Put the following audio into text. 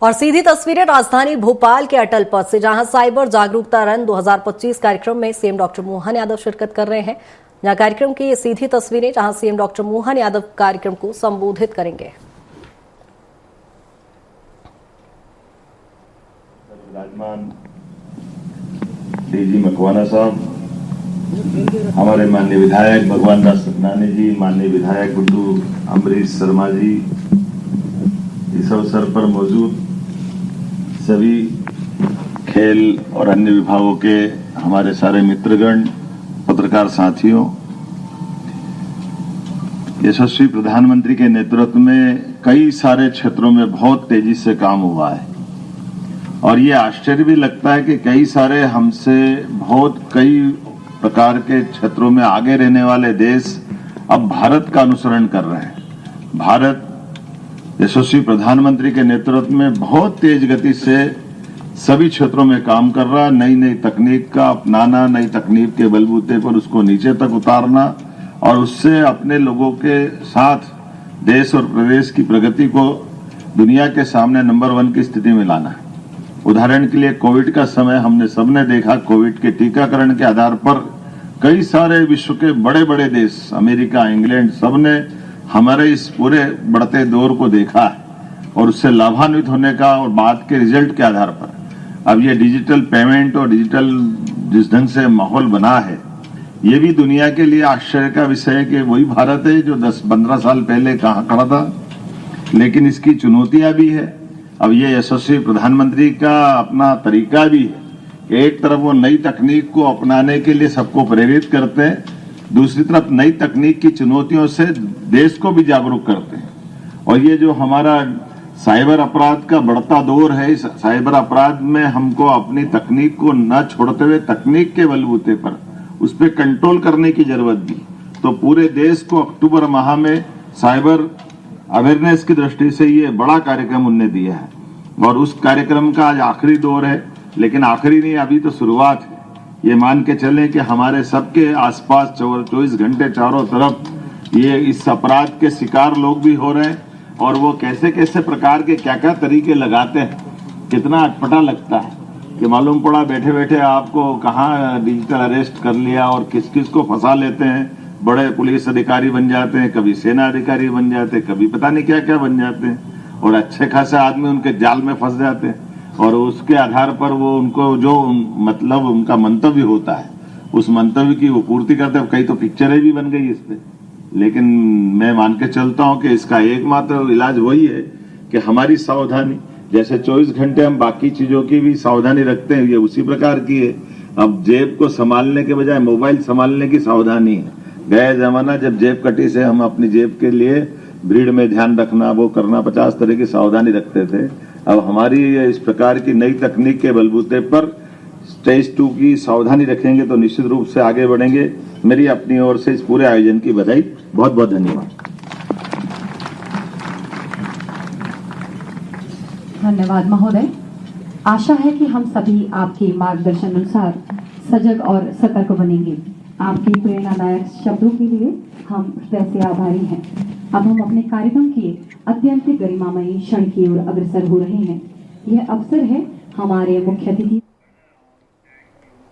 और सीधी तस्वीरें राजधानी भोपाल के अटल पथ से, जहां साइबर जागरूकता रन 2025 कार्यक्रम में सीएम डॉक्टर मोहन यादव शिरकत कर रहे हैं। यहां कार्यक्रम की ये सीधी तस्वीरें, जहां सीएम डॉक्टर मोहन यादव कार्यक्रम को संबोधित करेंगे। विराजमान डीजी मकवाना साहब, हमारे माननीय विधायक भगवान दास सतनानी जी, माननीय विधायक गुड्डू अम्बरीश शर्मा जी, इस अवसर पर मौजूद सभी खेल और अन्य विभागों के हमारे सारे मित्रगण, पत्रकार साथियों, यशस्वी प्रधानमंत्री के नेतृत्व में कई सारे क्षेत्रों में बहुत तेजी से काम हुआ है और ये आश्चर्य भी लगता है कि कई सारे हमसे बहुत कई प्रकार के क्षेत्रों में आगे रहने वाले देश अब भारत का अनुसरण कर रहे हैं। भारत यशस्वी प्रधानमंत्री के नेतृत्व में बहुत तेज गति से सभी क्षेत्रों में काम कर रहा है। नई नई तकनीक का अपनाना, नई तकनीक के बलबूते पर उसको नीचे तक उतारना और उससे अपने लोगों के साथ देश और प्रदेश की प्रगति को दुनिया के सामने नंबर 1 की स्थिति में लाना है। उदाहरण के लिए कोविड का समय हमने सबने देखा। कोविड के टीकाकरण के आधार पर कई सारे विश्व के बड़े बड़े देश, अमेरिका, इंग्लैंड, सबने हमारे इस पूरे बढ़ते दौर को देखा है और उससे लाभान्वित होने का और बाद के रिजल्ट के आधार पर अब ये डिजिटल पेमेंट और डिजिटल जिस ढंग से माहौल बना है, ये भी दुनिया के लिए आश्चर्य का विषय है कि वही भारत है जो 10-15 साल पहले कहाँ खड़ा था। लेकिन इसकी चुनौतियां भी है। अब ये यशस्वी प्रधानमंत्री का अपना तरीका भी है। एक तरफ वो नई तकनीक को अपनाने के लिए सबको प्रेरित करते हैं, दूसरी तरफ नई तकनीक की चुनौतियों से देश को भी जागरूक करते हैं। और ये जो हमारा साइबर अपराध का बढ़ता दौर है, इस साइबर अपराध में हमको अपनी तकनीक को न छोड़ते हुए तकनीक के बलबूते पर उस पर कंट्रोल करने की जरूरत भी। तो पूरे देश को अक्टूबर माह में साइबर अवेयरनेस की दृष्टि से ये बड़ा कार्यक्रम उन्होंने दिया है और उस कार्यक्रम का आज आखिरी दौर है। लेकिन आखिरी नहीं, अभी तो शुरुआत है। ये मान के चलें कि हमारे सबके आसपास 24 घंटे चारों तरफ ये इस अपराध के शिकार लोग भी हो रहे हैं और वो कैसे कैसे प्रकार के क्या क्या तरीके लगाते हैं, कितना अटपटा लगता है कि मालूम पड़ा बैठे बैठे आपको कहाँ डिजिटल अरेस्ट कर लिया और किस किस को फंसा लेते हैं। बड़े पुलिस अधिकारी बन जाते हैं, कभी सेना अधिकारी बन जाते हैं, कभी पता नहीं क्या क्या बन जाते हैं और अच्छे खासे आदमी उनके जाल में फंस जाते हैं और उसके आधार पर वो उनको जो मतलब उनका मंतव्य होता है, उस मंतव्य की वो पूर्ति करते हैं। कई तो पिक्चरें भी बन गई इस पे। लेकिन मैं मान के चलता हूं कि इसका एकमात्र इलाज वही है कि हमारी सावधानी, जैसे 24 घंटे हम बाकी चीजों की भी सावधानी रखते हैं, ये उसी प्रकार की है। अब जेब को संभालने के बजाय मोबाइल संभालने की सावधानी है। गया जमाना जब जेब कटी से हम अपनी जेब के लिए भीड़ में ध्यान रखना, वो करना, 50 तरह की सावधानी रखते थे। अब हमारी इस प्रकार की नई तकनीक के बलबूते पर स्टेज 2 की सावधानी रखेंगे तो निश्चित रूप से आगे बढ़ेंगे। मेरी अपनी ओर से इस पूरे आयोजन की बधाई। बहुत बहुत धन्यवाद। धन्यवाद महोदय। आशा है कि हम सभी आपके मार्गदर्शन अनुसार सजग और सतर्क बनेंगे। आपकी प्रेरणादायक शब्दों के लिए हम हृदय से आभारी हैं। अब हम अपने कार्यक्रम के अत्यंत गरिमामयी क्षण की ओर अग्रसर हो रहे हैं। यह अवसर है हमारे मुख्य अतिथि